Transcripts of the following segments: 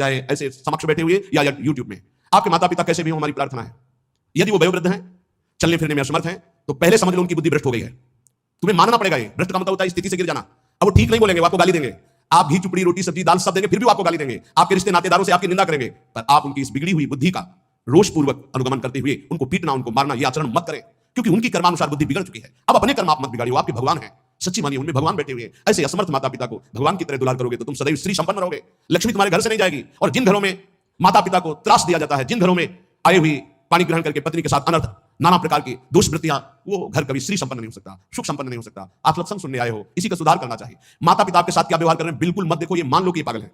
चाहे ऐसे समक्ष बैठे हुए या यूट्यूब में, आपके माता पिता कैसे भी हो, हमारी प्रार्थना है यदि वो वयोवृद्ध हैं, चलने फिरने में असमर्थ हैं, तो पहले समझ लो उनकी बुद्धि भ्रष्ट हो गई है। तुम्हें मानना पड़ेगा। ये भ्रष्ट का मतलब होता है स्थिति से गिर जाना। अब वो ठीक नहीं बोलेंगे, वो आपको गाली देंगे। आप घी चुपड़ी रोटी सब्जी दाल सब देंगे, फिर भी वो आपको गाली देंगे। आपके रिश्ते नातेदारों से आपकी निंदा करेंगे, पर आप उनकी इस बिगड़ी हुई बुद्धि का रोषपूर्वक अनुगमन करते हुए उनको पीटना, उनको मारना, ये आचरण मत करें, क्योंकि उनकी कर्मानुसार बुद्धि बिगड़ चुकी है। अब अपने कर्म आप मत बिगाड़िए, आपके भगवान है, सच्ची मानिए उनमें भगवान बैठे हुए हैं। ऐसे असमर्थ माता पिता को भगवान की तरह दुलार करोगे तो तुम सदैव श्री संपन्न रहोगे। लक्ष्मी तुम्हारे घर से नहीं जाएगी। और जिन घरों में माता पिता को त्रास दिया जाता है, जिन घरों में आए हुए पानी ग्रहण करके पत्नी के साथ अनर्थ नाना प्रकार की दुष्वृत्तियां, वो घर कभी श्री संपन्न नहीं हो सकता, सुख संपन्न नहीं हो सकता। आप सत्संग सुनने आए हो, इसी का सुधार करना चाहिए। माता पिता आपके साथ क्या व्यवहार कर रहे हैं बिल्कुल मत देखो, ये मान लो कि ये पागल है,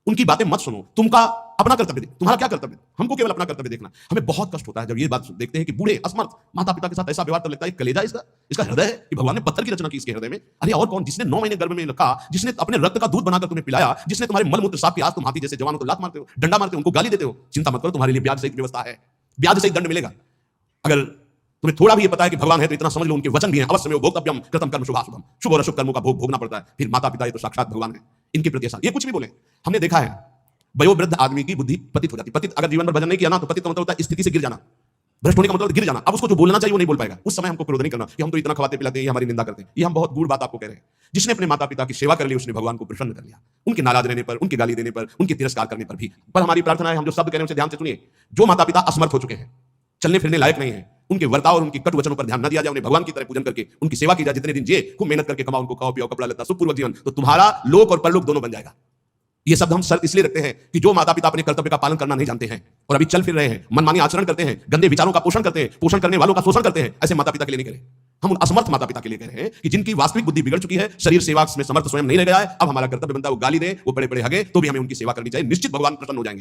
उनकी बातें मत सुनो। तुमका अपना कर्तव्य दे, तुम्हारा क्या कर्तव्य, हमको केवल अपना कर्तव्य देखना। हमें बहुत कष्ट होता है जब ये बात देखते हैं कि बूढ़े असमर्थ माता पिता के साथ ऐसा व्यवहार कर लेता है। कलेजा इसका हृदय है कि भगवान ने पत्थर की रचना की इसके हृदय में। अरे और कौन, जिसने 9 महीने गर्भ में रखा, जिसने अपने रक्त का दूध बनाकर तुम्हें पिलाया, जिसने तुम्हारे मल मूत्र साफ किया, आज तुम हाथी जैसे जवानों को लात मारते हो, डंडा मारते हो, उनको गाली देते हो। चिंता मत करो, तुम्हारे लिए ब्याज सहित व्यवस्था है, ब्याज सहित दंड मिलेगा। अगर तुम्हें थोड़ा भी ये पता है कि भगवान है तो इतना समझ लो उनके वचन भी हैं, अवश्य में भोक्तव्यम कृतम कर्म शुभाशुभम, शुभ और अशुभ कर्मों का भोग भोगना पड़ता है। फिर माता पिता ये तो साक्षात भगवान है, इनके प्रति ऐसा ये कुछ भी बोले। हमने देखा है वयोवृद्ध आदमी की बुद्धि पतित हो जाती। पतित अगर जीवन भर भजन नहीं किया ना, तो पतित का मतलब होता है स्थिति से गिर जाना, भ्रष्ट होने का मतलब गिर जाना। अब उसको जो बोलना चाहिए वो नहीं बोल पाएगा। उस समय हमको क्रोध नहीं करना कि हम तो इतना खवाते पिलाते हैं, ये हमारी निंदा करते हैं। ये हम बहुत गूढ़ बात आपको कह रहे हैं। जिसने अपने माता पिता की सेवा कर ली, उसने भगवान को प्रसन्न कर लिया, उनके नाराज रहने पर, उनके गाली देने पर, उनके तिरस्कार करने पर भी। पर हमारी प्रार्थना है, हम जो शब्द कह रहे हैं उसे ध्यान से सुनिए। जो माता पिता असमर्थ हो चुके हैं, चलने फिरने लायक नहीं है, उनके वर्ताव और उनके कट वचनों पर ध्यान न दिया जाए, उन्हें भगवान की तरह पूजन करके उनकी सेवा की जाए। जितने दिन जिए खूब मेहनत करके कमाओ, उनको खाओ पियो, कपड़ा लता, सुखपूर्वक जीवन, तो तुम्हारा लोक और परलोक दोनों बन जाएगा। ये शब्द हम सर इसलिए रखते हैं कि जो माता पिता अपने कर्तव्य का पालन करना नहीं जानते हैं और अभी चल फिर रहे हैं, मनमानी आचरण करते हैं, गंदे विचारों का पोषण करते हैं, पोषण करने वालों का शोषण करते हैं, ऐसे माता पिता के लिए नहीं करें। हम उन असमर्थ माता पिता के लिए कह रहे हैं कि जिनकी वास्तविक बुद्धि बिगड़ चुकी है, शरीर सेवा में समर्थ स्वयं नहीं रह गया है। अब हमारा कर्तव्य बनता है वो गाली दे, वो बड़े बड़े हगे, तो भी हमें उनकी सेवा करनी चाहिए। निश्चित भगवान प्रसन्न हो जाएंगे।